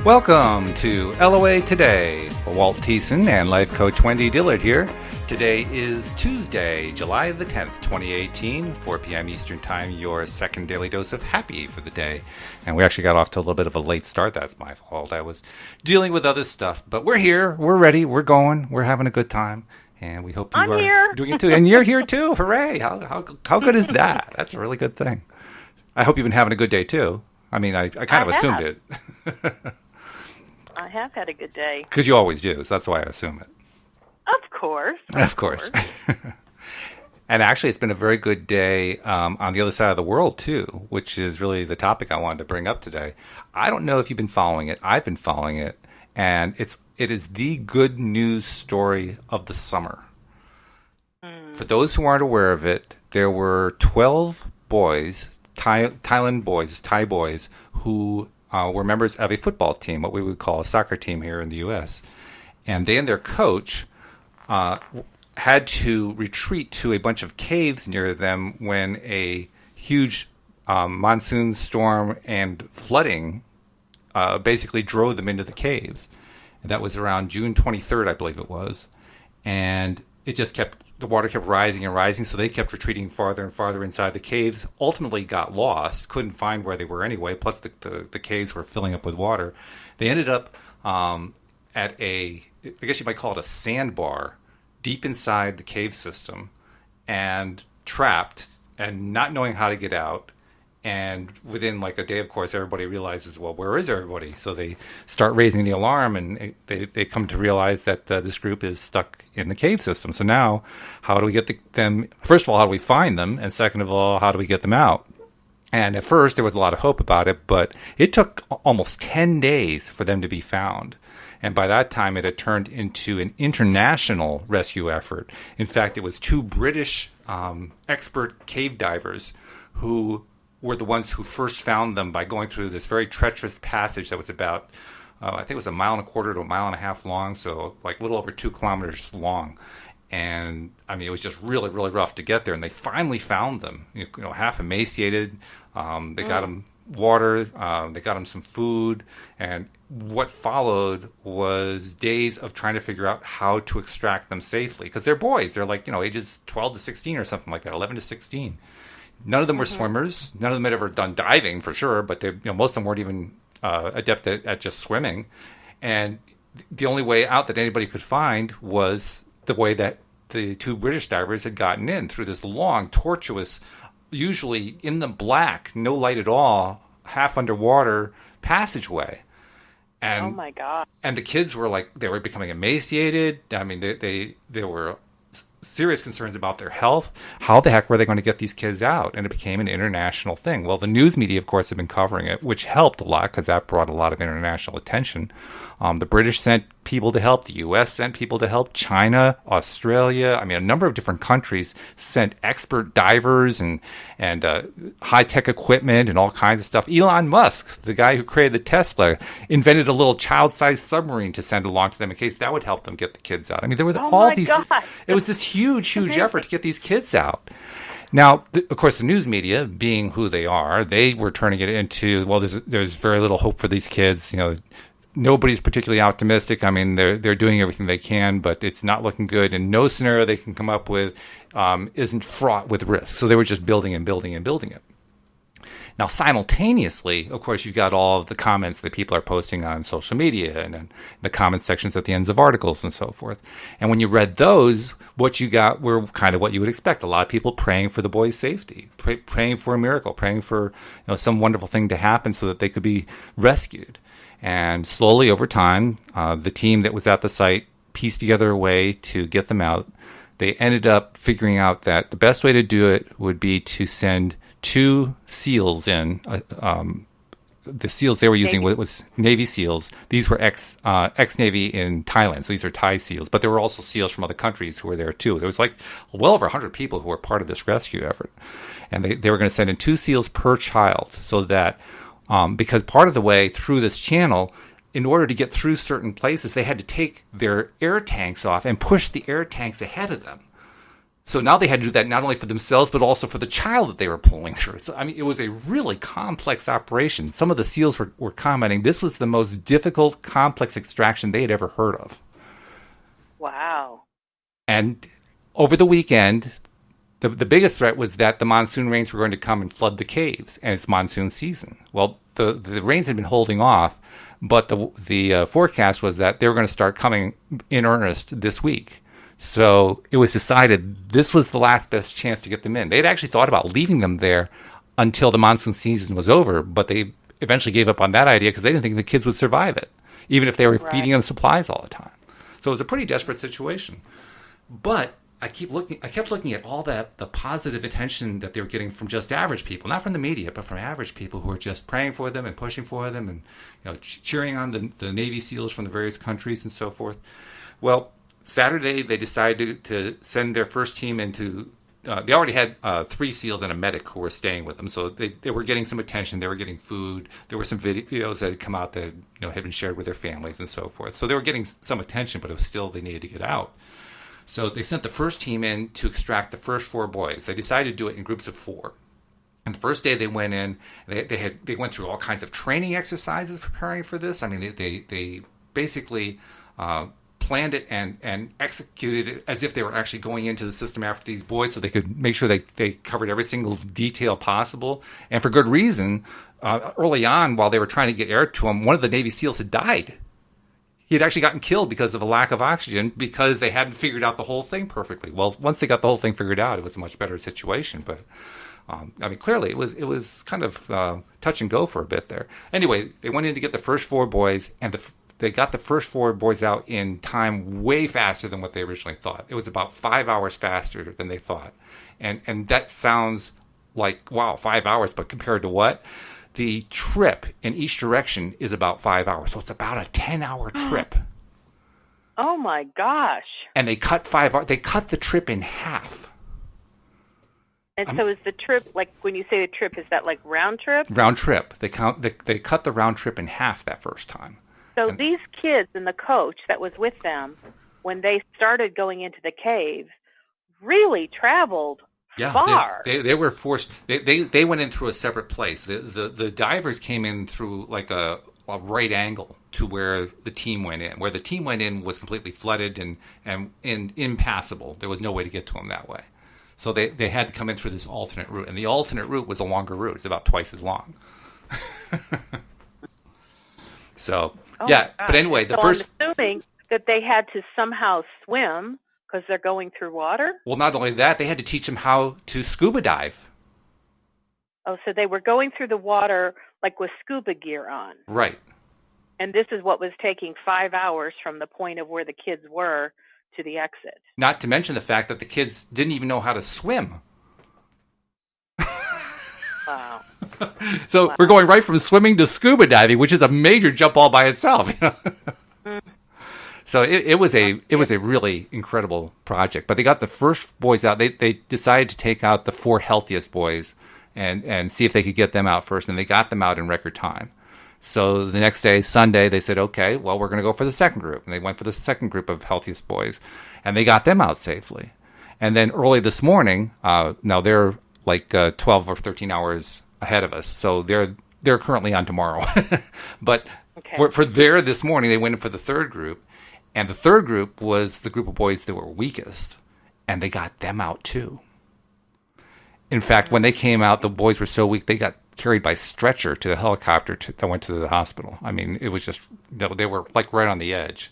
Welcome to LOA Today. Walt Thiessen and life coach Wendy Dillard here. Today is Tuesday, July the 10th, 2018, 4 p.m. Eastern Time, your second daily dose of happy for the day. And we actually got off to a little bit of a late start. That's my fault. I was dealing with other stuff. But we're here. We're ready. We're going. We're having a good time. And we hope you are here. Doing it too. And you're here too. Hooray. How good is that? That's a really good thing. I hope you've been having a good day too. I mean, I kind of assumed it. I have had a good day. Because you always do, so that's why I assume it. Of course. Of course. And actually, it's been a very good day on the other side of the world, too, which is really the topic I wanted to bring up today. I don't know if you've been following it. I've been following it, and it is the good news story of the summer. For those who aren't aware of it, there were 12 boys, Thai boys, who were members of a football team, what we would call a soccer team here in the U.S. And they and their coach had to retreat to a bunch of caves near them when a huge monsoon storm and flooding basically drove them into the caves. And that was around June 23rd, I believe it was. And the water kept rising and rising, so they kept retreating farther and farther inside the caves, ultimately got lost, couldn't find where they were anyway, plus the caves were filling up with water. They ended up at I guess you might call it a sandbar, deep inside the cave system, and trapped, and not knowing how to get out. And within like a day, of course, everybody realizes, well, where is everybody? So they start raising the alarm, and they come to realize that this group is stuck in the cave system. So now, how do we get them? First of all, how do we find them? And second of all, how do we get them out? And at first, there was a lot of hope about it, but it took almost 10 days for them to be found. And by that time, it had turned into an international rescue effort. In fact, it was two British expert cave divers who were the ones who first found them by going through this very treacherous passage that was about, I think it was 1.25 miles to 1.5 miles long, so like a little over 2 kilometers long. And I mean, it was just really, really rough to get there. And they finally found them, half emaciated. They got them water, they got them some food. And what followed was days of trying to figure out how to extract them safely. Because they're boys. They're like, ages 12 to 16 or something like that, 11 to 16. None of them were swimmers. None of them had ever done diving for sure, but most of them weren't even adept at just swimming. And the only way out that anybody could find was the way that the two British divers had gotten in, through this long, tortuous, usually in the black, no light at all, half underwater passageway. And, oh my God. And the kids were they were becoming emaciated. I mean, they were serious concerns about their health. How the heck were they going to get these kids out? And it became an international thing. Well, the news media, of course, have been covering it, which helped a lot because that brought a lot of international attention. The British sent people to help. The U.S. sent people to help. China, Australia, I mean, a number of different countries sent expert divers and high-tech equipment and all kinds of stuff. Elon Musk, the guy who created the Tesla, invented a little child-sized submarine to send along to them in case that would help them get the kids out. I mean, there were all these... God. It was this huge effort to get these kids out. Now, of course, the news media, being who they are, they were turning it into, well, there's very little hope for these kids. Nobody's particularly optimistic. I mean, they're doing everything they can, but it's not looking good. And no scenario they can come up with isn't fraught with risk. So they were just building and building and building it. Now, simultaneously, of course, you've got all of the comments that people are posting on social media and the comment sections at the ends of articles and so forth. And when you read those, what you got were kind of what you would expect. A lot of people praying for the boys' safety, praying for a miracle, praying for some wonderful thing to happen so that they could be rescued. And slowly over time, the team that was at the site pieced together a way to get them out. They ended up figuring out that the best way to do it would be to send 2 SEALs in. The SEALs they were using was Navy SEALs. These were ex-Navy in Thailand, so these are Thai SEALs. But there were also SEALs from other countries who were there too. There was well over 100 people who were part of this rescue effort. And they were going to send in 2 SEALs per child so that because part of the way through this channel, in order to get through certain places, they had to take their air tanks off and push the air tanks ahead of them. So now they had to do that not only for themselves, but also for the child that they were pulling through. So, I mean, it was a really complex operation. Some of the SEALs were commenting this was the most difficult, complex extraction they had ever heard of. Wow. And over the weekend, the biggest threat was that the monsoon rains were going to come and flood the caves, and it's monsoon season. Well, the rains had been holding off, but the forecast was that they were going to start coming in earnest this week. So it was decided this was the last best chance to get them in. They had actually thought about leaving them there until the monsoon season was over, but they eventually gave up on that idea because they didn't think the kids would survive it, even if they were feeding them supplies all the time. So it was a pretty desperate situation. But I kept looking at all the positive attention that they were getting from just average people, not from the media, but from average people who were just praying for them and pushing for them and cheering on the Navy SEALs from the various countries and so forth. Well, Saturday they decided to send their first team into. They already had 3 SEALs and a medic who were staying with them, so they were getting some attention. They were getting food. There were some videos that had come out that had been shared with their families and so forth. So they were getting some attention, but it was still they needed to get out. So they sent the first team in to extract the first 4 boys. They decided to do it in groups of 4. And the first day they went in, they went through all kinds of training exercises preparing for this. I mean, they basically planned it and executed it as if they were actually going into the system after these boys, so they could make sure they covered every single detail possible. And for good reason. Early on, while they were trying to get air to them, one of the Navy SEALs had died. He had actually gotten killed because of a lack of oxygen because they hadn't figured out the whole thing perfectly. Well, once they got the whole thing figured out, it was a much better situation. But I mean, clearly it was kind of touch and go for a bit there. Anyway, they went in to get the first 4 boys, and they got the first 4 boys out in time way faster than what they originally thought. It was about 5 hours faster than they thought, and that sounds like wow, 5 hours, but compared to what? The trip in each direction is about 5 hours, so it's about a 10-hour trip. Oh my gosh! And they cut 5 hours. They cut the trip in half. And so is the trip, like when you say the trip, is that like round trip? Round trip. They cut the round trip in half that first time. So these kids and the coach that was with them, when they started going into the cave, really traveled far. They were forced. They went in through a separate place. The divers came in through like a right angle to where the team went in. Where the team went in was completely flooded and impassable. There was no way to get to them that way. So they had to come in through this alternate route, and the alternate route was a longer route. It's about twice as long. So but anyway, I'm assuming that they had to somehow swim. Because they're going through water? Well, not only that, they had to teach them how to scuba dive. Oh, so they were going through the water like with scuba gear on. Right. And this is what was taking 5 hours from the point of where the kids were to the exit. Not to mention the fact that the kids didn't even know how to swim. Wow. So we're going right from swimming to scuba diving, which is a major jump all by itself. So it was a really incredible project. But they got the first boys out. They decided to take out the 4 healthiest boys and see if they could get them out first. And they got them out in record time. So the next day, Sunday, they said, okay, well, we're going to go for the second group. And they went for the second group of healthiest boys. And they got them out safely. And then early this morning, now they're like 12 or 13 hours ahead of us. So they're currently on tomorrow. But for this morning, they went in for the third group. And the third group was the group of boys that were weakest, and they got them out too. In fact, when they came out, the boys were so weak, they got carried by stretcher to the helicopter that went to the hospital. I mean, it was just, they were like right on the edge.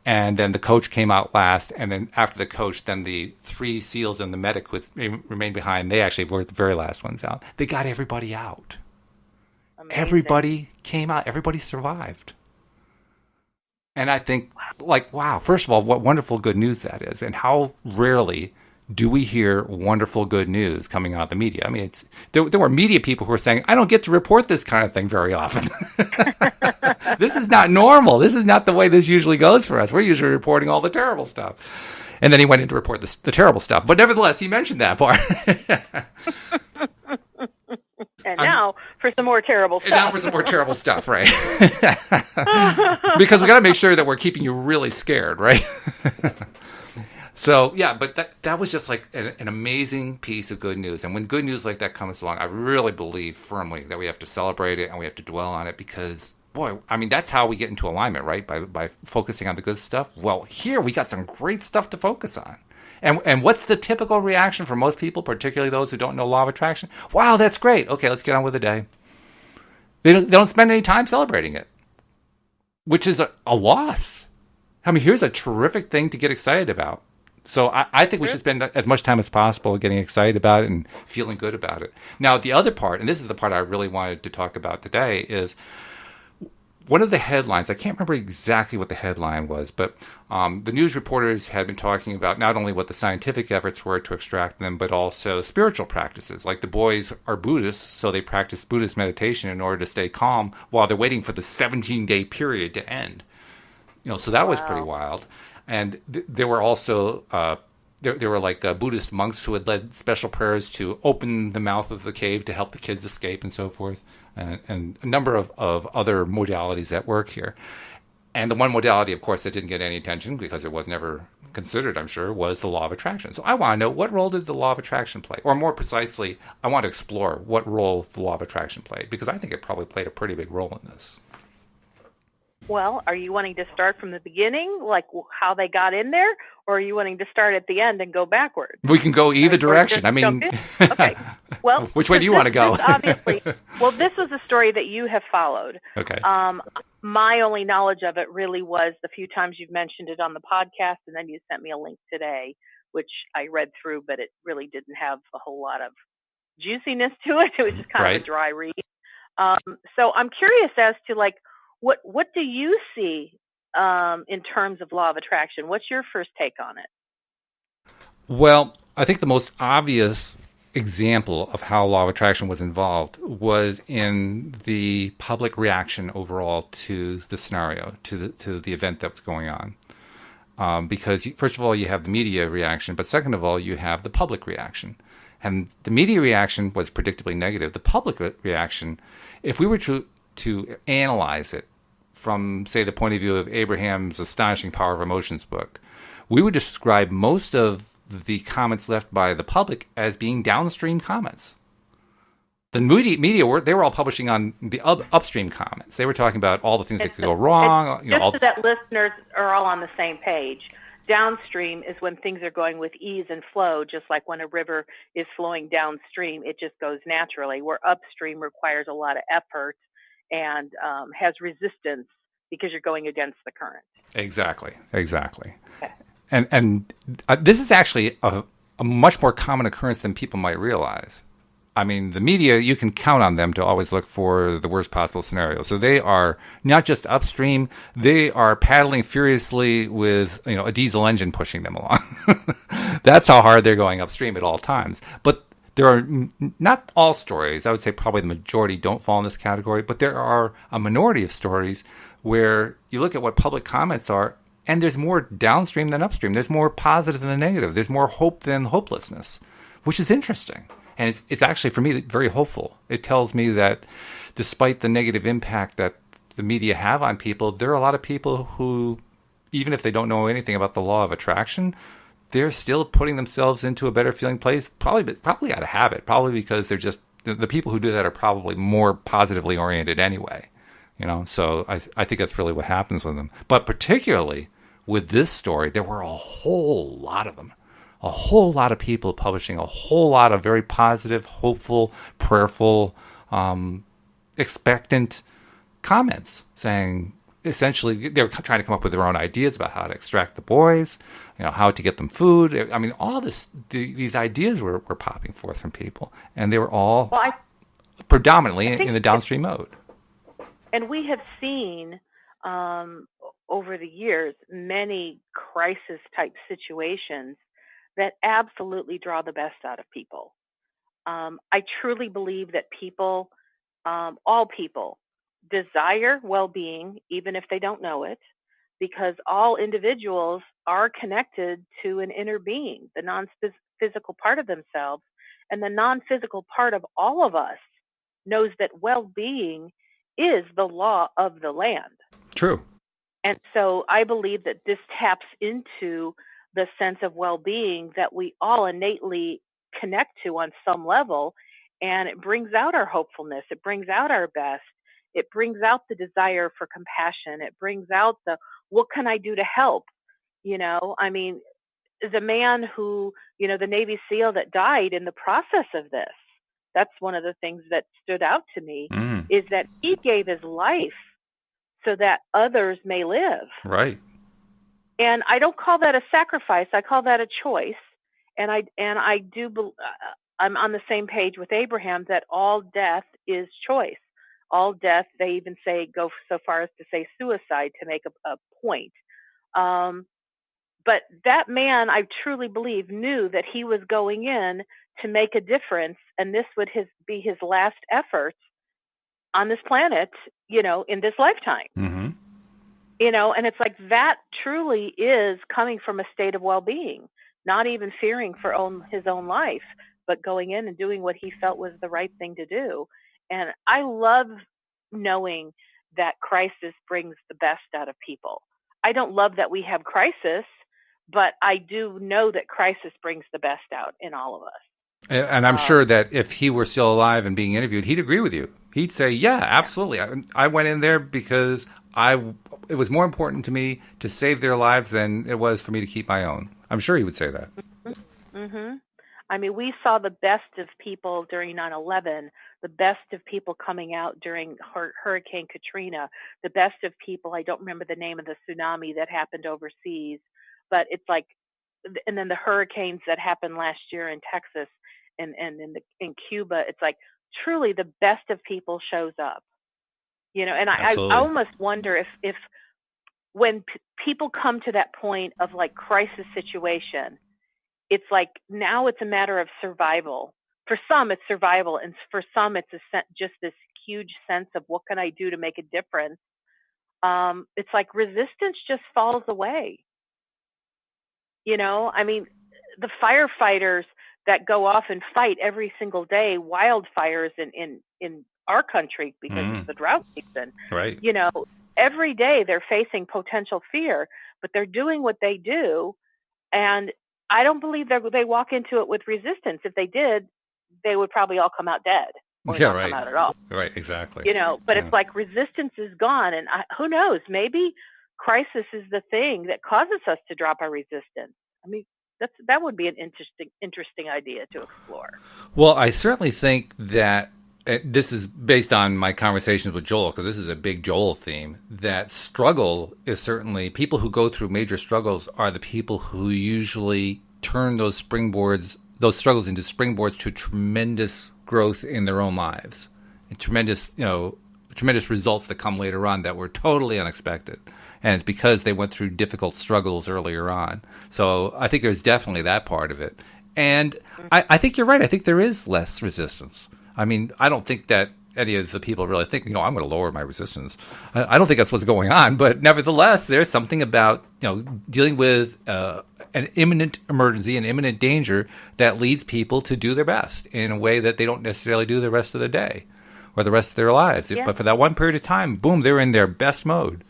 And then the coach came out last, and then after the coach, then the 3 SEALs and the medic remained behind. They actually were the very last ones out. They got everybody out. Amazing. Everybody came out. Everybody survived. And I think, like, wow, first of all, what wonderful good news that is. And how rarely do we hear wonderful good news coming out of the media? I mean, there were media people who were saying, I don't get to report this kind of thing very often. This is not normal. This is not the way this usually goes for us. We're usually reporting all the terrible stuff. And then he went in to report the terrible stuff. But nevertheless, he mentioned that part. And now for some more terrible stuff. And now for some more terrible stuff, right? Because we got to make sure that we're keeping you really scared, right? So yeah, but that was just like an amazing piece of good news. And when good news like that comes along, I really believe firmly that we have to celebrate it and we have to dwell on it because boy, I mean that's how we get into alignment, right? By focusing on the good stuff. Well, here we got some great stuff to focus on. And what's the typical reaction for most people, particularly those who don't know law of attraction? Wow, that's great. Okay, let's get on with the day. They don't spend any time celebrating it, which is a loss. I mean, here's a terrific thing to get excited about. So I think we should spend as much time as possible getting excited about it and feeling good about it. Now, the other part, and this is the part I really wanted to talk about today, is one of the headlines. I can't remember exactly what the headline was, but the news reporters had been talking about not only what the scientific efforts were to extract them, but also spiritual practices. Like the boys are Buddhists, so they practice Buddhist meditation in order to stay calm while they're waiting for the 17-day period to end. So that was pretty wild. And there were also there were like Buddhist monks who had led special prayers to open the mouth of the cave to help the kids escape and so forth, and a number of other modalities at work here. And the one modality, of course, that didn't get any attention because it was never considered, I'm sure, was the law of attraction. So I want to know, what role did the law of attraction play? Or more precisely, I want to explore what role the law of attraction played, because I think it probably played a pretty big role in this. Well, are you wanting to start from the beginning, like how they got in there, or are you wanting to start at the end and go backwards? We can go either direction. I mean, okay. Well, which way do you want to go? Obviously, well, this was a story that you have followed. Okay. My only knowledge of it really was the few times you've mentioned it on the podcast, and then you sent me a link today, which I read through, but it really didn't have a whole lot of juiciness to it. It was just kind of a dry read. So I'm curious as to what do you see in terms of law of attraction? What's your first take on it? Well, I think the most obvious example of how law of attraction was involved was in the public reaction overall to the scenario, to the event that was going on. Because first of all, you have the media reaction, but second of all, you have the public reaction. And the media reaction was predictably negative. The public reaction, if we were to analyze it from, say, the point of view of Abraham's Astonishing Power of Emotions book, we would describe most of the comments left by the public as being downstream comments. The media they were all publishing on the upstream comments. They were talking about all the things that could go wrong. Just so that listeners are all on the same page. Downstream is when things are going with ease and flow, just like when a river is flowing downstream, it just goes naturally, where upstream requires a lot of effort and has resistance because you're going against the current. Exactly. Okay. And this is actually a much more common occurrence than people might realize. I mean, the media, you can count on them to always look for the worst possible scenario. So they are not just upstream, they are paddling furiously with a diesel engine pushing them along. That's how hard they're going upstream at all times. But there are not all stories, I would say probably the majority don't fall in this category, but there are a minority of stories where you look at what public comments are, and there's more downstream than upstream. There's more positive than negative. There's more hope than hopelessness, which is interesting. And it's actually, for me, very hopeful. It tells me that despite the negative impact that the media have on people, there are a lot of people who, even if they don't know anything about the law of attraction, they're still putting themselves into a better feeling place, probably out of habit, probably because they're just, the people who do that are probably more positively oriented anyway. So I think that's really what happens with them. But particularly with this story, there were a whole lot of them. A whole lot of people publishing a whole lot of very positive, hopeful, prayerful, expectant comments saying, essentially, they were trying to come up with their own ideas about how to extract the boys, how to get them food. I mean, all these ideas were popping forth from people, and they were all predominantly in the downstream mode. And we have seen over the years many crisis-type situations that absolutely draw the best out of people. I truly believe that people, all people, desire well-being, even if they don't know it, because all individuals are connected to an inner being, the non-physical part of themselves, and the non-physical part of all of us knows that well-being is the law of the land. True. And so I believe that this taps into the sense of well-being that we all innately connect to on some level, and it brings out our hopefulness, it brings out our best, it brings out the desire for compassion, it brings out the what can I do to help. I mean, the man who, the Navy SEAL that died in the process of this, that's one of the things that stood out to me, Mm. is that he gave his life so that others may live. Right. And I don't call that a sacrifice. I call that a choice. I'm on the same page with Abraham that all death is choice. All death, they even go so far as to say suicide to make a point. But that man, I truly believe, knew that he was going in to make a difference, and this would be his last efforts on this planet, in this lifetime. Mm-hmm. And it's like that truly is coming from a state of well-being, not even fearing for his own life, but going in and doing what he felt was the right thing to do. And I love knowing that crisis brings the best out of people. I don't love that we have crisis, but I do know that crisis brings the best out in all of us. And I'm sure that if he were still alive and being interviewed, he'd agree with you. He'd say, yeah, absolutely. I went in there because it was more important to me to save their lives than it was for me to keep my own. I'm sure he would say that. Mm-hmm. I mean, we saw the best of people during 9/11, the best of people coming out during Hurricane Katrina, the best of people. I don't remember the name of the tsunami that happened overseas, but it's like, and then the hurricanes that happened last year in Texas and in Cuba. It's like truly the best of people shows up, and I almost wonder if when people come to that point of like crisis situation, it's like now it's a matter of survival. For some, it's survival, and for some, it's just this huge sense of what can I do to make a difference. It's like resistance just falls away. I mean, the firefighters that go off and fight every single day wildfires in our country because it's the drought season. Right. Every day they're facing potential fear, but they're doing what they do, and I don't believe they walk into it with resistance. If they did, they would probably all come out dead or not come out at all. Right, exactly. But it's like resistance is gone, and who knows? Maybe crisis is the thing that causes us to drop our resistance. I mean, that would be an interesting idea to explore. Well, I certainly think that this is based on my conversations with Joel, because this is a big Joel theme, that struggle is certainly, people who go through major struggles are the people who usually turn those struggles into springboards to tremendous growth in their own lives, and tremendous results that come later on that were totally unexpected. And it's because they went through difficult struggles earlier on. So I think there's definitely that part of it. And I think you're right. I think there is less resistance. I mean, I don't think that any of the people really think, I'm going to lower my resistance. I don't think that's what's going on. But nevertheless, there's something about, dealing with an imminent emergency, an imminent danger that leads people to do their best in a way that they don't necessarily do the rest of the day or the rest of their lives. Yeah. But for that one period of time, boom, they're in their best mode.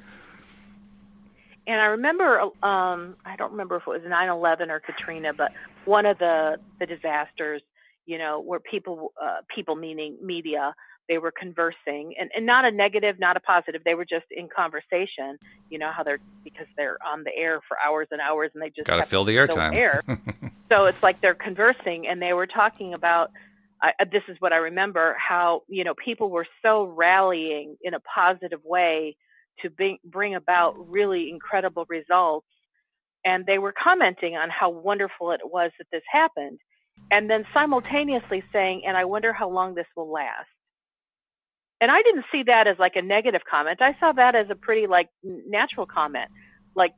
And I remember, I don't remember if it was 9/11 or Katrina, but one of the disasters, where people meaning media, they were conversing, and not a negative, not a positive. They were just in conversation. How because they're on the air for hours and hours, and they just got to fill the airtime. So it's like they're conversing, and they were talking about. This is what I remember: how people were so rallying in a positive way to bring about really incredible results. And they were commenting on how wonderful it was that this happened. And then simultaneously saying, and I wonder how long this will last. And I didn't see that as like a negative comment. I saw that as a pretty like natural comment. Like,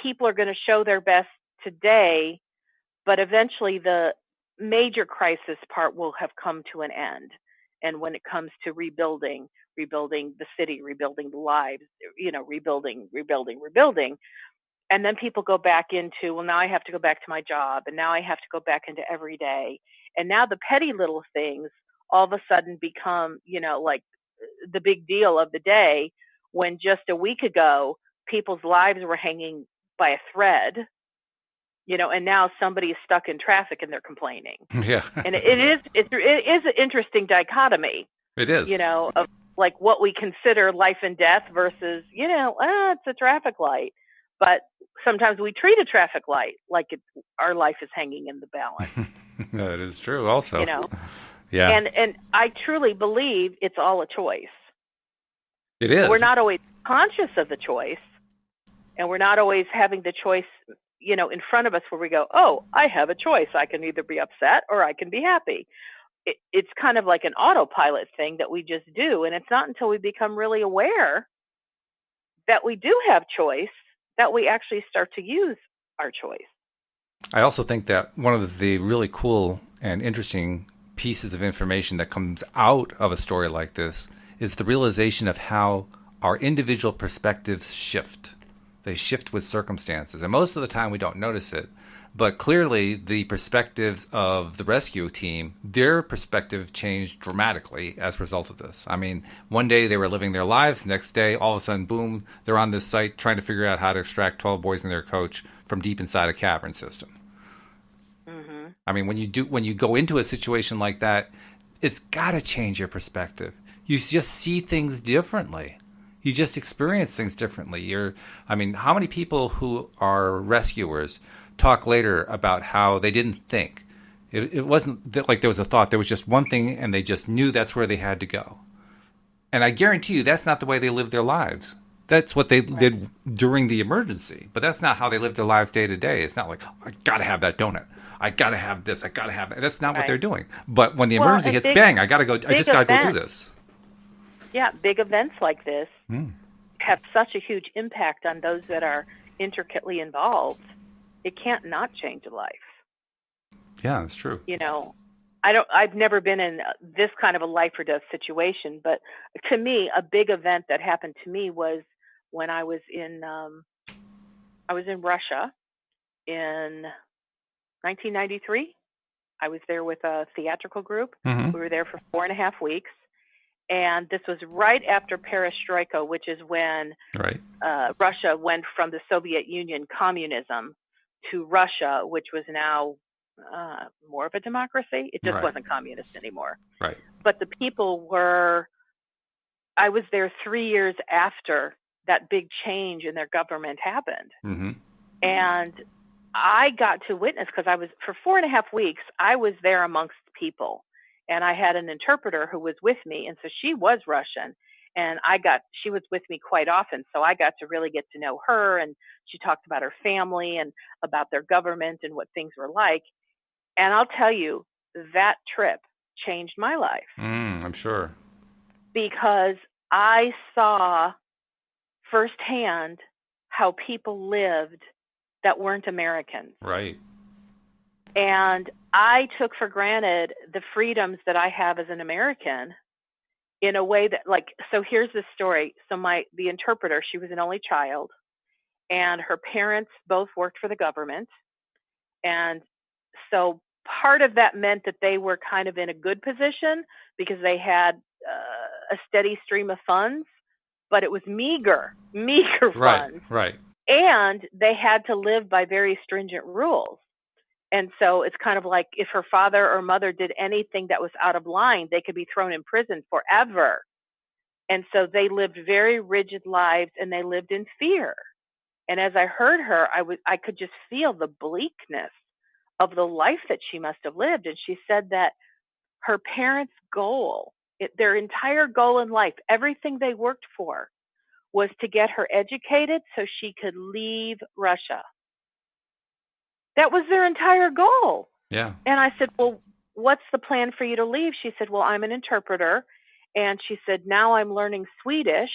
people are going to show their best today, but eventually the major crisis part will have come to an end. And when it comes to rebuilding the city, rebuilding the lives, rebuilding. And then people go back into, well, now I have to go back to my job, and now I have to go back into every day. And now the petty little things all of a sudden become, like the big deal of the day, when just a week ago, people's lives were hanging by a thread, and now somebody is stuck in traffic and they're complaining. Yeah. And it is an interesting dichotomy. It is. Of like what we consider life and death versus, it's a traffic light. But sometimes we treat a traffic light like our life is hanging in the balance. That is true also. Yeah. And I truly believe it's all a choice. It is. We're not always conscious of the choice, and we're not always having the choice, in front of us where we go, oh, I have a choice. I can either be upset or I can be happy. It's kind of like an autopilot thing that we just do. And it's not until we become really aware that we do have choice that we actually start to use our choice. I also think that one of the really cool and interesting pieces of information that comes out of a story like this is the realization of how our individual perspectives shift. They shift with circumstances. And most of the time we don't notice it. But clearly the perspectives of the rescue team, their perspective changed dramatically as a result of this. I mean, one day they were living their lives. The next day, all of a sudden, boom, they're on this site trying to figure out how to extract 12 boys and their coach from deep inside a cavern system. Mm-hmm. I mean, when you go into a situation like that, it's got to change your perspective. You just see things differently. You just experience things differently. How many people who are rescuers talk later about how they didn't think? It wasn't like there was a thought. There was just one thing, and they just knew that's where they had to go. And I guarantee you that's not the way they lived their lives. That's what they did during the emergency. But that's not how they lived their lives day to day. It's not like, oh, I got to have that donut. I got to have this. I got to have that. That's not what they're doing. But when the emergency hits, bang, I got to go. I just got to go do this. Yeah, big events like this have such a huge impact on those that are intricately involved. It can't not change a life. Yeah, that's true. I've never been in this kind of a life or death situation, but to me, a big event that happened to me was when I was in Russia in 1993. I was there with a theatrical group. Mm-hmm. We were there for 4.5 weeks. And this was right after Perestroika, which is when Russia went from the Soviet Union communism to Russia, which was now more of a democracy. It just wasn't communist anymore. Right. But the people I was there 3 years after that big change in their government happened. Mm-hmm. And I got to witness, because for 4.5 weeks, I was there amongst people. And I had an interpreter who was with me. And so she was Russian. And she was with me quite often. So I got to really get to know her. And she talked about her family and about their government and what things were like. And I'll tell you, that trip changed my life. I'm sure. Because I saw firsthand how people lived that weren't Americans. Right. And I took for granted the freedoms that I have as an American in a way that, so here's the story. So the interpreter, she was an only child, and her parents both worked for the government. And so part of that meant that they were kind of in a good position because they had a steady stream of funds, but it was meager funds. Right. And they had to live by very stringent rules. And so it's kind of like if her father or mother did anything that was out of line, they could be thrown in prison forever. And so they lived very rigid lives, and they lived in fear. And as I heard her, I could just feel the bleakness of the life that she must have lived. And she said that her parents' goal, their entire goal in life, everything they worked for, was to get her educated so she could leave Russia. That was their entire goal. Yeah. And I said, well, what's the plan for you to leave? She said, well, I'm an interpreter. And she said, now I'm learning Swedish.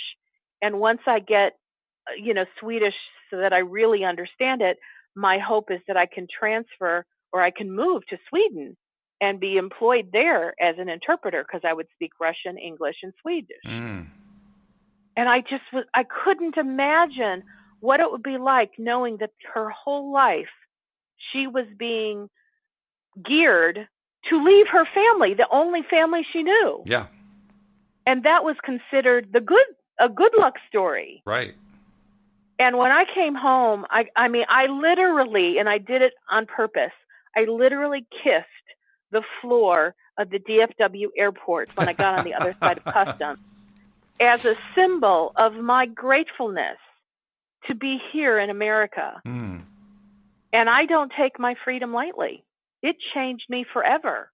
And once I get, Swedish so that I really understand it, my hope is that I can transfer, or I can move to Sweden and be employed there as an interpreter, because I would speak Russian, English, and Swedish. And I couldn't imagine what it would be like knowing that her whole life she was being geared to leave her family, the only family she knew. Yeah. And that was considered a good luck story. Right. And when I came home, I mean, I literally, and I did it on purpose, I literally kissed the floor of the DFW airport when I got on the other side of customs as a symbol of my gratefulness to be here in America. Mm. And I don't take my freedom lightly. It changed me forever.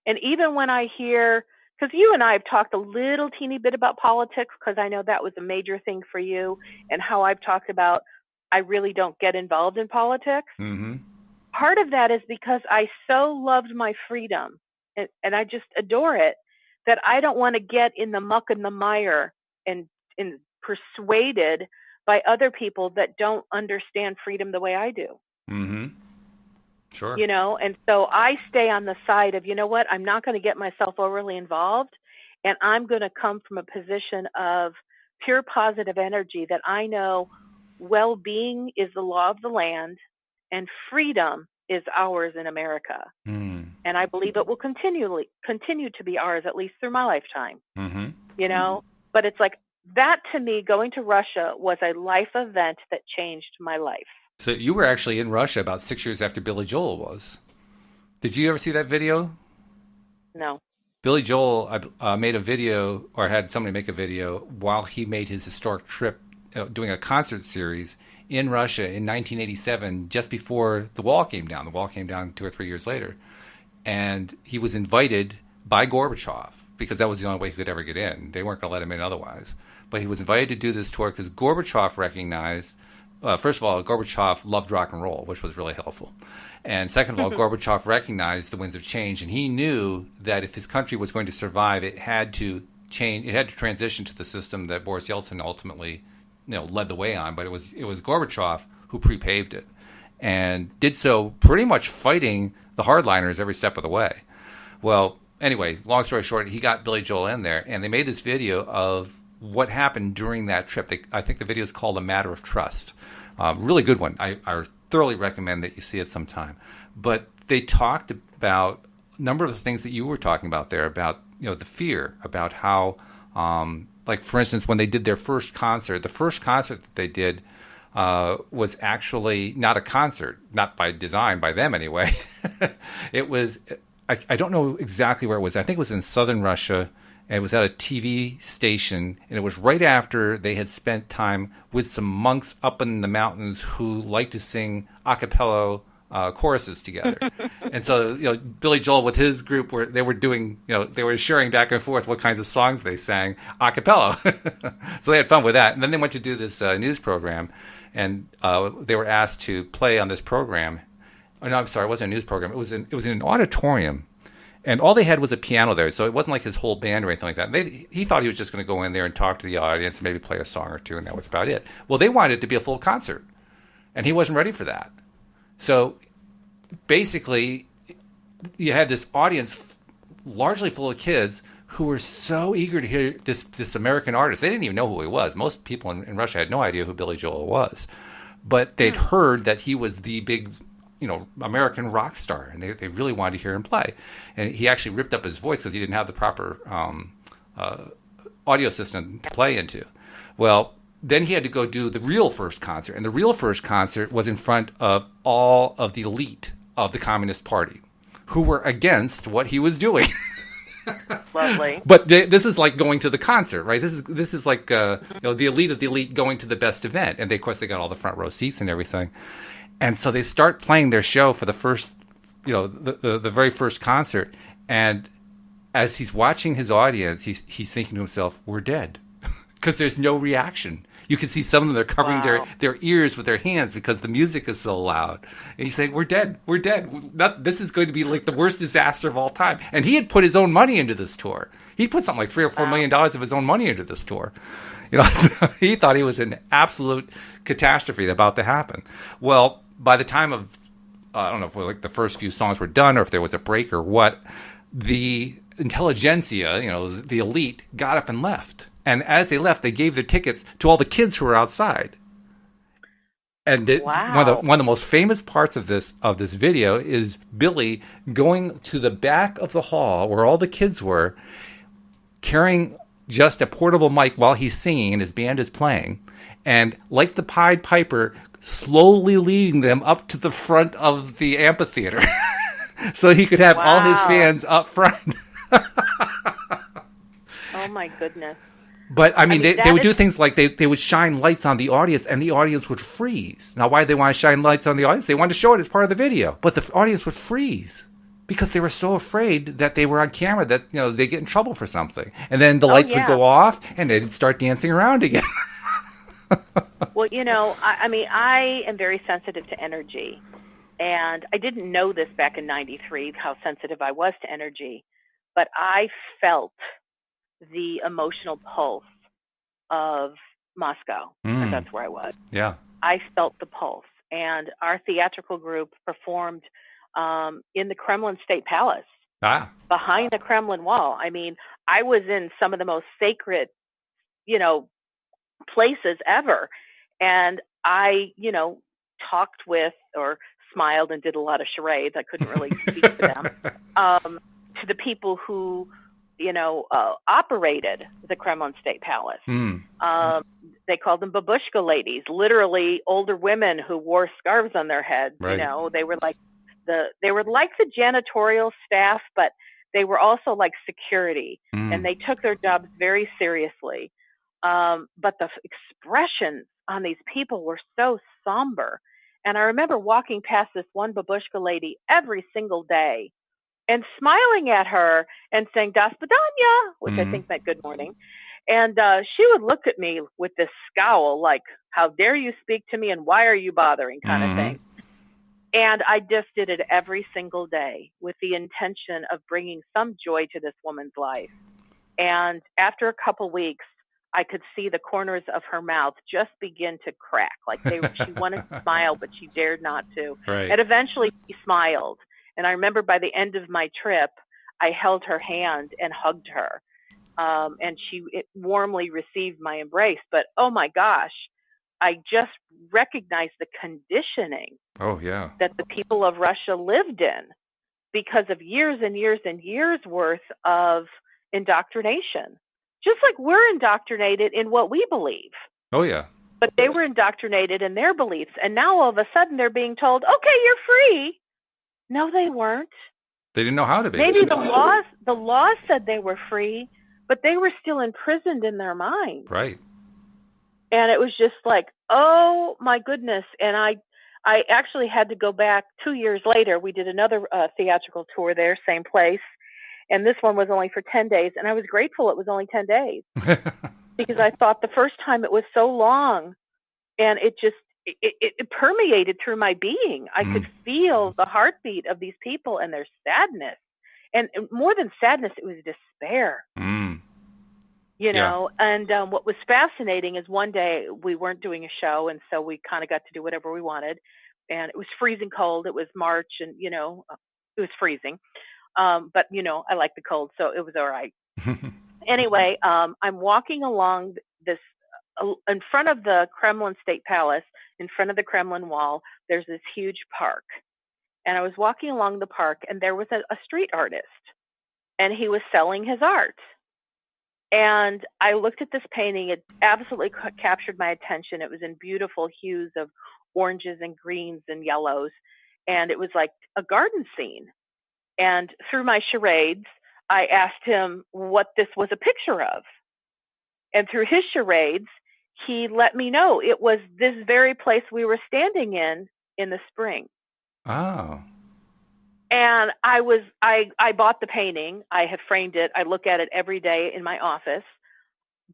And even when I hear, because you and I have talked a little teeny bit about politics, because I know that was a major thing for you, and how I've talked about I really don't get involved in politics. Mm-hmm. Part of that is because I so loved my freedom, and I just adore it, that I don't want to get in the muck and the mire and persuaded by other people that don't understand freedom the way I do. Mm-hmm. Sure. You know, and so I stay on the side of, you know what, I'm not going to get myself overly involved, and I'm going to come from a position of pure positive energy that I know well-being is the law of the land and freedom is ours in America. Mm. And I believe it will continue to be ours, at least through my lifetime. Mm-hmm. You know, but it's like that to me, going to Russia was a life event that changed my life. So you were actually in Russia about 6 years after Billy Joel was. Did you ever see that video? No. Billy Joel made a video, or had somebody make a video, while he made his historic trip, doing a concert series in Russia in 1987, just before the wall came down. The wall came down 2 or 3 years later. And he was invited by Gorbachev, because that was the only way he could ever get in. They weren't going to let him in otherwise. But he was invited to do this tour because Gorbachev recognized, first of all, Gorbachev loved rock and roll, which was really helpful. And second of all, Gorbachev recognized the winds of change, and he knew that if his country was going to survive, it had to change. It had to transition to the system that Boris Yeltsin ultimately, led the way on. But it was Gorbachev who pre-paved it, and did so pretty much fighting the hardliners every step of the way. Well, anyway, long story short, he got Billy Joel in there, and they made this video of what happened during that trip. I think the video is called A Matter of Trust. Really good one. I thoroughly recommend that you see it sometime. But they talked about a number of the things that you were talking about there, about the fear, about how, like for instance, when they did their first concert, the first concert that they did was actually not a concert, not by design, by them anyway. It was, I don't know exactly where it was. I think it was in southern Russia. And it was at a TV station, and it was right after they had spent time with some monks up in the mountains who like to sing a cappella choruses together. And so, Billy Joel with his group, they were sharing back and forth what kinds of songs they sang a cappella. So they had fun with that. And then they went to do this news program, and they were asked to play on this program. Oh, no, I'm sorry, it wasn't a news program. It was in an auditorium. And all they had was a piano there, so it wasn't like his whole band or anything like that. He thought he was just going to go in there and talk to the audience and maybe play a song or two, and that was about it. Well, they wanted it to be a full concert, and he wasn't ready for that. So basically, you had this audience largely full of kids who were so eager to hear this American artist. They didn't even know who he was. Most people in Russia had no idea who Billy Joel was. But they'd heard that he was the big American rock star, and they really wanted to hear him play. And he actually ripped up his voice because he didn't have the proper audio system to play into. Well, then he had to go do the real first concert, and the real first concert was in front of all of the elite of the Communist Party, who were against what he was doing. Lovely. But this is like going to the concert, right? This is like the elite of the elite going to the best event, and of course they got all the front row seats and everything. And so they start playing their show for the first, the very first concert. And as he's watching his audience, he's thinking to himself, "We're dead," because there's no reaction. You can see some of them, they're covering their ears with their hands because the music is so loud. And he's saying, "We're dead. We're dead. This is going to be like the worst disaster of all time." And he had put his own money into this tour. He put something like $3 or $4 million of his own money into this tour. So he thought he was an absolute catastrophe about to happen. Well, by the time of, I don't know if like the first few songs were done or if there was a break or what, the intelligentsia, the elite, got up and left. And as they left, they gave their tickets to all the kids who were outside. And one of the most famous parts of this video is Billy going to the back of the hall where all the kids were, carrying just a portable mic while he's singing and his band is playing, and like the Pied Piper, slowly leading them up to the front of the amphitheater so he could have all his Wow. fans up front. Oh my goodness. But I I mean, mean, they that would is do things like they would shine lights on the audience, and the audience would freeze. Now, why did they want to shine lights on the audience? They wanted to show it as part of the video, but the audience would freeze because they were so afraid that they were on camera that they get in trouble for something, and then the oh lights would yeah. go off, and they'd start dancing around again. Well, I mean, I am very sensitive to energy, and I didn't know this back in '93 how sensitive I was to energy, but I felt the emotional pulse of Moscow because Mm, that's where I was. yeah. I felt the pulse, and our theatrical group performed in the Kremlin State Palace Ah. behind the Kremlin wall. I mean, I was in some of the most sacred, you know, places ever, and I talked with or smiled and did a lot of charades. I couldn't really speak to them. To the people who operated the Kremlin State Palace. Mm, They called them babushka ladies, literally older women who wore scarves on their heads. right. They were like the janitorial staff, but they were also like security, and Mm, they took their jobs very seriously. But the expressions on these people were so somber. And I remember walking past this one babushka lady every single day and smiling at her and saying "Das Padanya," which I mm, think meant good morning. And she would look at me with this scowl, like, "How dare you speak to me and why are you bothering?" kind of mm. thing. And I just did it every single day with the intention of bringing some joy to this woman's life. And after a couple weeks, I could see the corners of her mouth just begin to crack. Like she wanted to smile, but she dared not to. Right. And eventually she smiled. And I remember by the end of my trip, I held her hand and hugged her. And it warmly received my embrace. But oh my gosh, I just recognized the conditioning Oh, yeah. that the people of Russia lived in because of years and years and years worth of indoctrination. Just like we're indoctrinated in what we believe, Oh, yeah. but they were indoctrinated in their beliefs. And now all of a sudden they're being told, okay, you're free. No, they weren't. They didn't know how to be. Maybe the laws said they were free, but they were still imprisoned in their mind. Right. And it was just like, oh my goodness. And I actually had to go back 2 years later. We did another theatrical tour there, same place. And this one was only for 10 days. And I was grateful it was only 10 days because I thought the first time it was so long, and it permeated through my being. I could Mm, feel the heartbeat of these people and their sadness. And more than sadness, it was despair. mm. Yeah. And what was fascinating is one day we weren't doing a show, and so we kind of got to do whatever we wanted, and it was freezing cold. It was March, and it was freezing, but I like the cold, so it was all right. Anyway, I'm walking along this in front of the Kremlin State Palace, in front of the Kremlin wall. There's this huge park, and I was walking along the park, and there was a street artist, and he was selling his art. And I looked at this painting. It absolutely captured my attention. It was in beautiful hues of oranges and greens and yellows. And it was like a garden scene. And through my charades, I asked him what this was a picture of. And through his charades, he let me know it was this very place we were standing in the spring. Oh. And I bought the painting. I have framed it. I look at it every day in my office.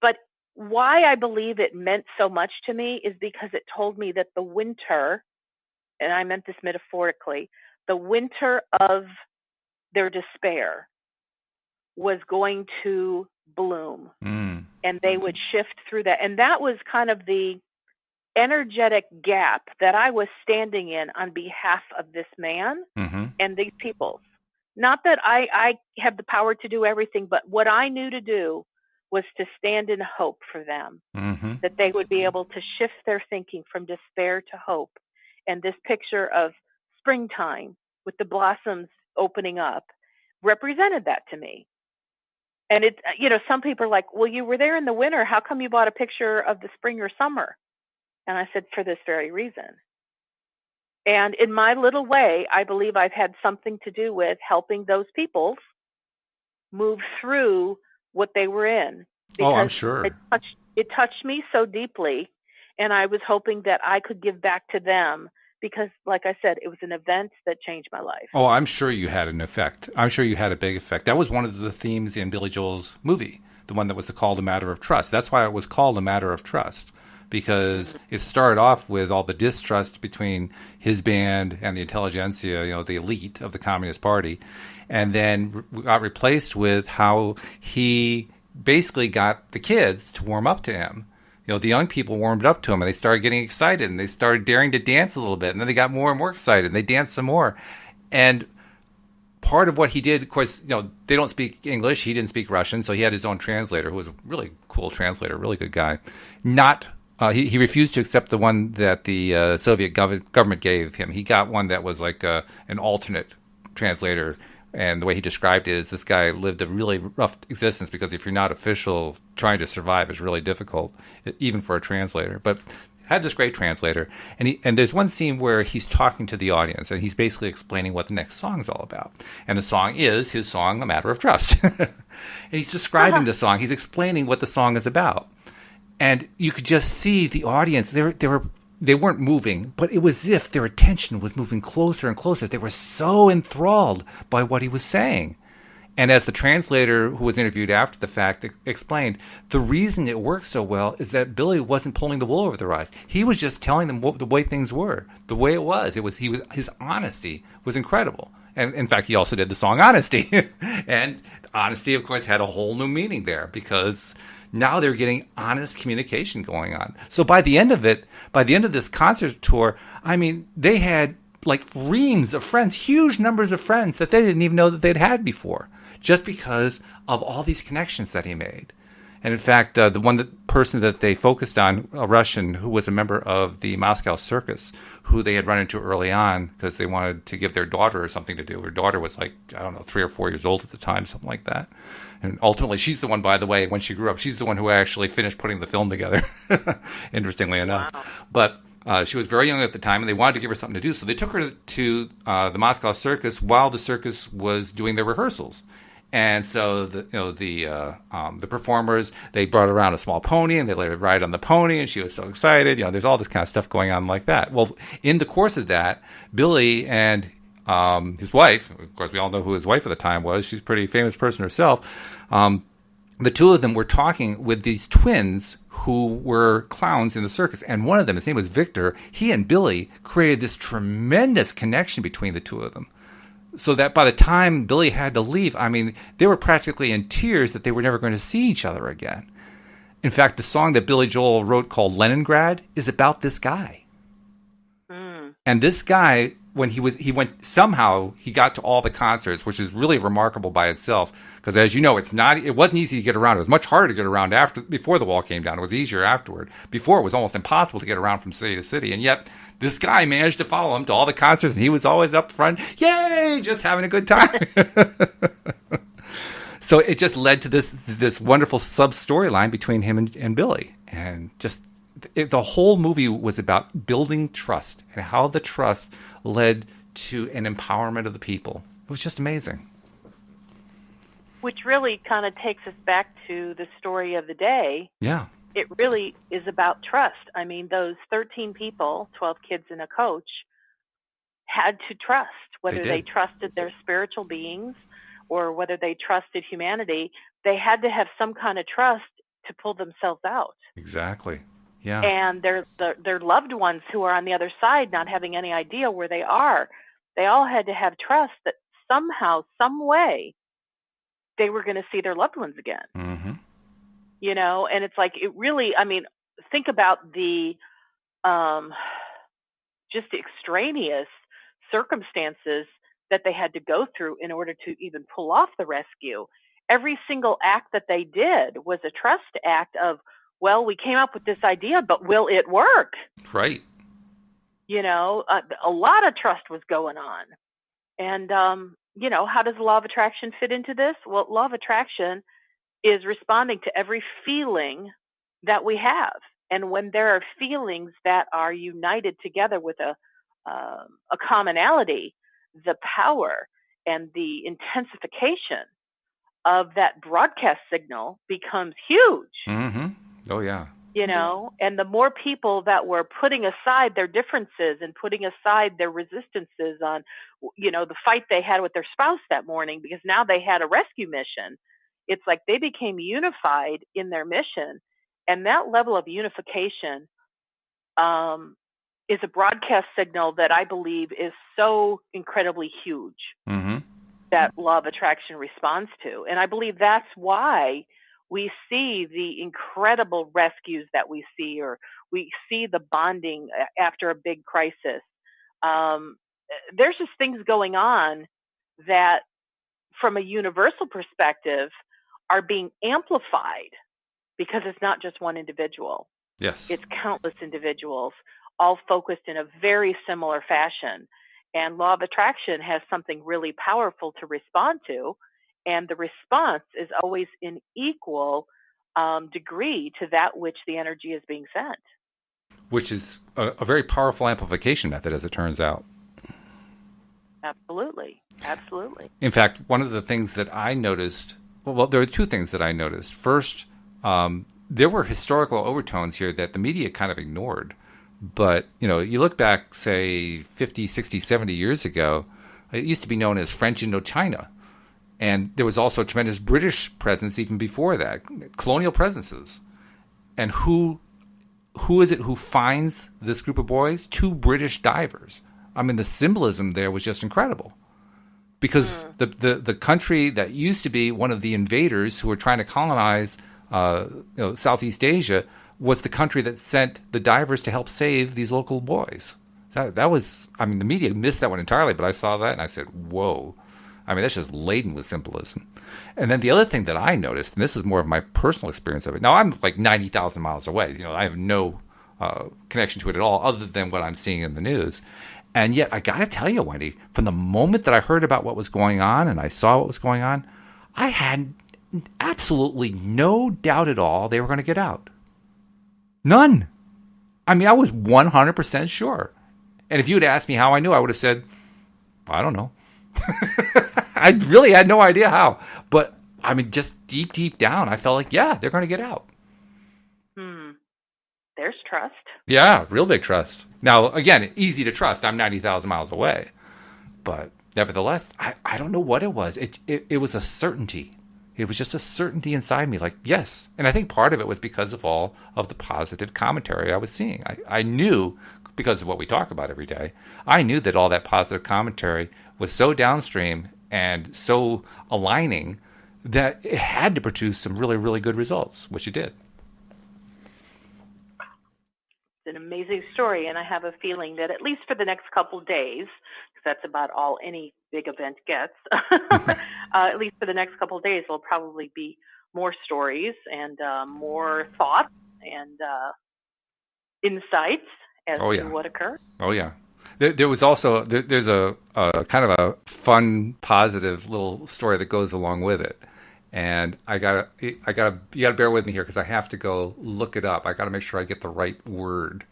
But why I believe it meant so much to me is because it told me that the winter, and I meant this metaphorically, the winter of their despair was going to bloom, Mm, and they would shift through that. And that was kind of the energetic gap that I was standing in on behalf of this man mm-hmm. and these peoples. Not that I have the power to do everything, but what I knew to do was to stand in hope for them, Mm-hmm. that they would be able to shift their thinking from despair to hope. And this picture of springtime with the blossoms opening up represented that to me. And it, some people are like, well, you were there in the winter. How come you bought a picture of the spring or summer? And I said, for this very reason. And in my little way, I believe I've had something to do with helping those people move through what they were in, Oh, I'm because sure. it touched me so deeply, and I was hoping that I could give back to them because, like I said, it was an event that changed my life. Oh, I'm sure you had an effect. I'm sure you had a big effect. That was one of the themes in Billy Joel's movie, the one that was called A Matter of Trust. That's why it was called A Matter of Trust, because it started off with all the distrust between his band and the intelligentsia, the elite of the Communist Party, and then got replaced with how he basically got the kids to warm up to him. The young people warmed up to him, and they started getting excited, and they started daring to dance a little bit, and then they got more and more excited, and they danced some more. And part of what he did, of course, they don't speak English. He didn't speak Russian, so he had his own translator, who was a really cool translator, really good guy. He refused to accept the one that the Soviet government gave him. He got one that was like an alternate translator. And the way he described it is this guy lived a really rough existence because if you're not official, trying to survive is really difficult, even for a translator. But had this great translator. And there's one scene where he's talking to the audience, and he's basically explaining what the next song is all about. And the song is his song, A Matter of Trust. And he's describing the song. He's explaining what the song is about. And you could just see the audience. They weren't moving, but it was as if their attention was moving closer and closer. They were so enthralled by what he was saying. And as the translator who was interviewed after the fact explained, the reason it worked so well is that Billy wasn't pulling the wool over their eyes. He was just telling them the way things were, the way it was. His honesty was incredible. And in fact, he also did the song Honesty. And honesty, of course, had a whole new meaning there because now they're getting honest communication going on. So by the end of this concert tour, I mean, they had like reams of friends, huge numbers of friends that they didn't even know that they'd had before, just because of all these connections that he made. And in fact, the person that they focused on, a Russian who was a member of the Moscow Circus, who they had run into early on because they wanted to give their daughter something to do. Her daughter was like, 3 or 4 years old at the time, something like that. And ultimately, she's the one, by the way, when she grew up, she's the one who actually finished putting the film together, interestingly enough. Wow. But she was very young at the time, and they wanted to give her something to do. So they took her to the Moscow Circus while the circus was doing their rehearsals. And so the performers, they brought around a small pony, and they let her ride on the pony, and she was so excited. There's all this kind of stuff going on like that. Well, in the course of that, Billy and his wife, of course, we all know who his wife at the time was. She's a pretty famous person herself. The two of them were talking with these twins who were clowns in the circus. And one of them, his name was Victor, he and Billy created this tremendous connection between the two of them. So that by the time Billy had to leave, I mean, they were practically in tears that they were never going to see each other again. In fact, the song that Billy Joel wrote called Leningrad is about this guy. Mm. And this guy, when he got to all the concerts, which is really remarkable by itself. Because as you know, it wasn't easy to get around. It was much harder to get around before the wall came down. It was easier afterward. Before, it was almost impossible to get around from city to city. And yet, this guy managed to follow him to all the concerts, and he was always up front. Yay! Just having a good time. So it just led to this wonderful sub-storyline between him and Billy. And the whole movie was about building trust and how the trust led to an empowerment of the people. It was just amazing. Which really kind of takes us back to the story of the day. Yeah. It really is about trust. I mean, those 13 people, 12 kids and a coach, had to trust, whether they trusted their spiritual beings or whether they trusted humanity. They had to have some kind of trust to pull themselves out. Exactly. Yeah. And their loved ones who are on the other side, not having any idea where they are, they all had to have trust that somehow, some way, they were going to see their loved ones again. Mm-hmm. And it's like, it really, I mean, think about the just extraneous circumstances that they had to go through in order to even pull off the rescue. Every single act that they did was a trust act of, well, we came up with this idea, but will it work? Right. A lot of trust was going on. And, how does the law of attraction fit into this? Well, law of attraction is responding to every feeling that we have. And when there are feelings that are united together with a commonality, the power and the intensification of that broadcast signal becomes huge. Mm-hmm. Oh, yeah. And the more people that were putting aside their differences and putting aside their resistances on, the fight they had with their spouse that morning, because now they had a rescue mission, it's like they became unified in their mission. And that level of unification is a broadcast signal that I believe is so incredibly huge. Mm-hmm. That law of attraction responds to. And I believe that's why we see the incredible rescues that we see, or we see the bonding after a big crisis. There's just things going on that, from a universal perspective, are being amplified because it's not just one individual. Yes. It's countless individuals, all focused in a very similar fashion. And law of attraction has something really powerful to respond to. And the response is always in equal degree to that which the energy is being sent. Which is a very powerful amplification method, as it turns out. Absolutely. Absolutely. In fact, one of the things that I noticed, well, there are two things that I noticed. First, there were historical overtones here that the media kind of ignored. But, you look back, say, 50, 60, 70 years ago, it used to be known as French Indochina. And there was also a tremendous British presence even before that, colonial presences. And who is it who finds this group of boys? Two British divers. I mean, the symbolism there was just incredible. Because the country that used to be one of the invaders who were trying to colonize Southeast Asia was the country that sent the divers to help save these local boys. That was, the media missed that one entirely, but I saw that and I said, whoa. That's just laden with symbolism. And then the other thing that I noticed, and this is more of my personal experience of it. Now, I'm like 90,000 miles away. I have no connection to it at all other than what I'm seeing in the news. And yet, I got to tell you, Wendy, from the moment that I heard about what was going on and I saw what was going on, I had absolutely no doubt at all they were going to get out. None. I was 100% sure. And if you had asked me how I knew, I would have said, I don't know. I really had no idea how. But, just deep down, I felt like, yeah, they're going to get out. There's trust. Yeah, real big trust. Now, again, easy to trust. I'm 90,000 miles away. But nevertheless, I don't know what it was. It was a certainty. It was just a certainty inside me, like, yes. And I think part of it was because of all of the positive commentary I was seeing. I knew, because of what we talk about every day, I knew that all that positive commentary was so downstream and so aligning that it had to produce some really, really good results, which it did. It's an amazing story, and I have a feeling that at least for the next couple of days, because that's about all any big event gets, at least for the next couple of days, there'll probably be more stories and more thoughts and insights as to what occurred. Oh, yeah. There was also, there's a kind of a fun, positive little story that goes along with it. And you gotta bear with me here because I have to go look it up. I gotta make sure I get the right word.